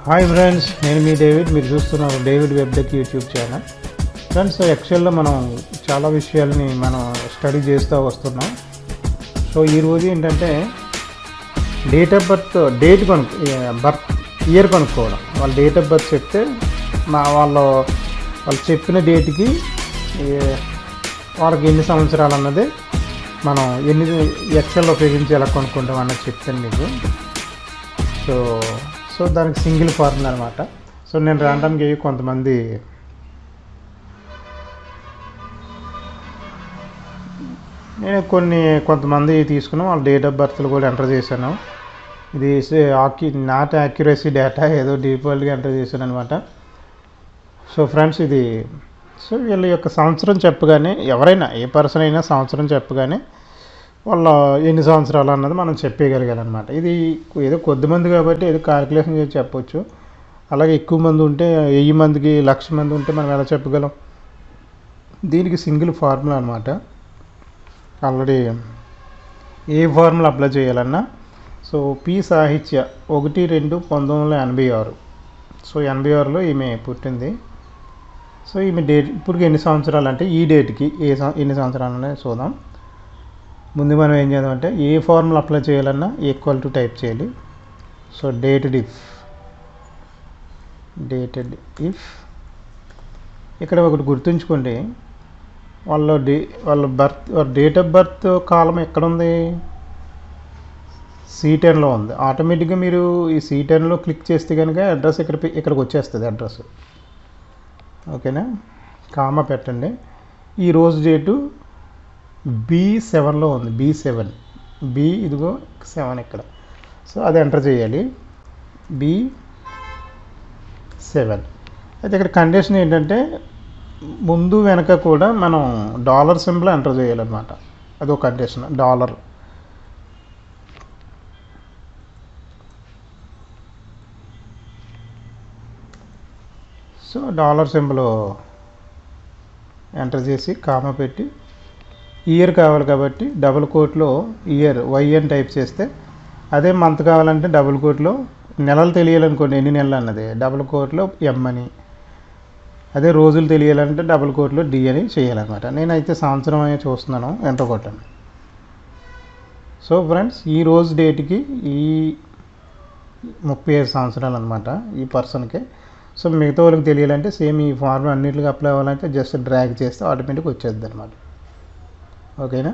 Hi friends, నేను మీ David. మీరు చూస్తున్నారు డేవిడ్ వెబ్టెక్ యూట్యూబ్ ఛానల్. ఫ్రెండ్స్, ఎక్సెల్లో మనం చాలా విషయాలని మనం స్టడీ చేస్తూ వస్తున్నాం. సో ఈరోజు ఏంటంటే date of birth birth year కనుక్కోవడం. వాళ్ళ డేట్ ఆఫ్ బర్త్ చెప్తే వాళ్ళు చెప్పిన డేట్కి వాళ్ళకి ఎన్ని సంవత్సరాలు అన్నది మనం ఎక్సెల్లో ఉపయోగించి ఎలా కొనుక్కుంటాం అన్నది చెప్తాను మీకు. సో దానికి సింగిల్ ఫార్ములా అనమాట. సో నేను ర్యాండమ్గా కొంతమంది తీసుకున్నాం, వాళ్ళ డేట్ ఆఫ్ బర్త్లు కూడా ఎంటర్ చేశాను. ఇది నాట్ యాక్యురసీ డేటా, ఏదో డిఫాల్ట్గా ఎంటర్ చేశాను అనమాట. సో ఫ్రెండ్స్, వీళ్ళ యొక్క సంవత్సరం చెప్పగానే, ఎవరైనా ఏ పర్సన్ అయినా సంవత్సరం చెప్పగానే వాళ్ళ ఎన్ని సంవత్సరాలు అన్నది మనం చెప్పేయగలిగాలన్నమాట. ఇది ఏదో కొద్దిమంది కాబట్టి ఏదో క్యాలిక్యులేషన్ చేసి చెప్పొచ్చు. అలాగే ఎక్కువ మంది ఉంటే 1000 మందికి 1,00,000 మంది ఉంటే మనం ఎలా చెప్పగలం? దీనికి సింగిల్ ఫార్ములా అనమాట. ఆల్రెడీ ఏ ఫార్ములా అప్లై చేయాలన్నా, సో పి సాహిత్య 1/2/1986. సో 86లో ఈమె పుట్టింది. సో ఈమె డేట్ ఇప్పుడు ఎన్ని సంవత్సరాలు అంటే ఈ డేట్కి ఎన్ని సంవత్సరాలు అనేది చూద్దాం. ముందు మనం ఏం చేద్దామంటే ఏ ఫార్ములా అప్లై చేయాలన్నా ఈక్వల్ టు టైప్ చేయాలి. సో డేటెడ్ ఇఫ్ ఇక్కడ ఒకటి గుర్తుంచుకోండి, వాళ్ళ డేట్ ఆఫ్ బర్త్ కాలం ఎక్కడ ఉంది? C10లో ఉంది. ఆటోమేటిక్గా మీరు ఈ C10లో క్లిక్ చేస్తే కనుక అడ్రస్ ఇక్కడికి వచ్చేస్తుంది అడ్రస్. ఓకేనా? కామా పెట్టండి. ఈ రోజు డేటు B7లో ఉంది. B ఇదిగో 7 ఇక్కడ. సో అది ఎంటర్ చేయాలి, B7. అయితే ఇక్కడ కండిషన్ ఏంటంటే ముందు వెనక కూడా మనం డాలర్ సింబల్ ఎంటర్ చేయాలన్నమాట. అదొక condition. Dollar so dollar symbol enter చేసి కామా పెట్టి ఇయర్ కావాలి కాబట్టి డబుల్ కోట్లో ఇయర్ Y అని టైప్ చేస్తే, అదే మంత్ కావాలంటే డబుల్ కోట్లో, నెలలు తెలియాలనుకోండి ఎన్ని నెలలు అన్నది డబుల్ కోట్లో M అని, అదే రోజులు తెలియాలంటే డబుల్ కోట్లో D అని చేయాలన్నమాట. నేనైతే సంవత్సరం అనే చూస్తున్నాను, ఎంటర్ కొట్టాను. సో ఫ్రెండ్స్, ఈ రోజు డేట్కి ఈ 35 సంవత్సరాలు అనమాట ఈ పర్సన్కి. సో మిగతా వాళ్ళకి తెలియాలంటే సేమ్ ఈ ఫార్మ్ అన్నింటికి అప్లై అవ్వాలంటే జస్ట్ డ్రాగ్ చేస్తే ఆటోమేటిక్గా వచ్చేద్ది అనమాట. ఓకేనా?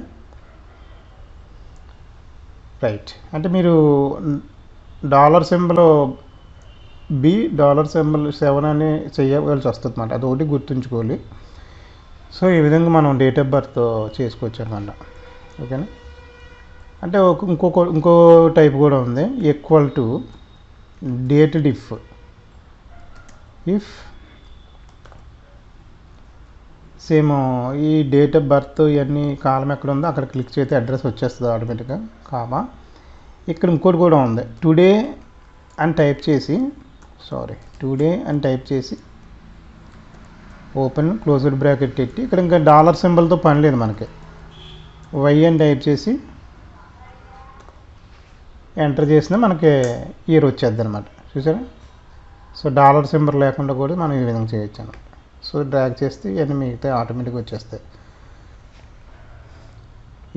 రైట్. అంటే మీరు డాలర్ సింబల్ $7 అని చేయవలసి వస్తుంది అనమాట. అది ఒకటి గుర్తుంచుకోవాలి. సో ఈ విధంగా మనం డేట్ ఆఫ్ బర్త్ చేసుకోవచ్చు అనమాట. ఓకేనా? అంటే ఇంకో టైప్ కూడా ఉంది, equal to dated if same ఈ డేట్ ఆఫ్ బర్త్ ఇవన్నీ కాలం ఎక్కడ ఉందో అక్కడ క్లిక్ చేస్తే అడ్రస్ వచ్చేస్తుంది ఆటోమేటిక్గా. కామా ఇక్కడ ఇంకోటి కూడా ఉంది, టుడే అని టైప్ చేసి ఓపెన్ క్లోజ్డ్ బ్రాకెట్ పెట్టి ఇక్కడ ఇంకా డాలర్ సింబల్తో పని లేదు మనకి. Y అని టైప్ చేసి ఎంటర్ చేసినా మనకి ఇయర్ వచ్చేద్ది అనమాట. చూసారా? సో డాలర్ సింబల్ లేకుండా కూడా మనం ఈ విధంగా చేయొచ్చు అన్నమాట. సో డ్రాగ్ చేస్తే ఇవన్నీ మిగతా ఆటోమేటిక్గా వచ్చేస్తాయి.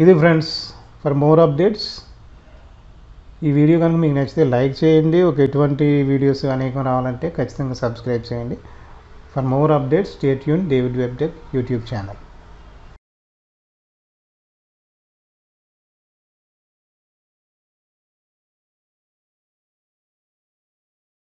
ఇది ఫ్రెండ్స్, ఫర్ మోర్ అప్డేట్స్. ఈ వీడియో కనుక మీకు నచ్చితే లైక్ చేయండి. ఎటువంటి వీడియోస్ అనేకం రావాలంటే ఖచ్చితంగా సబ్స్క్రైబ్ చేయండి. For more updates stay tune David వెబ్టెక్ యూట్యూబ్ ఛానల్.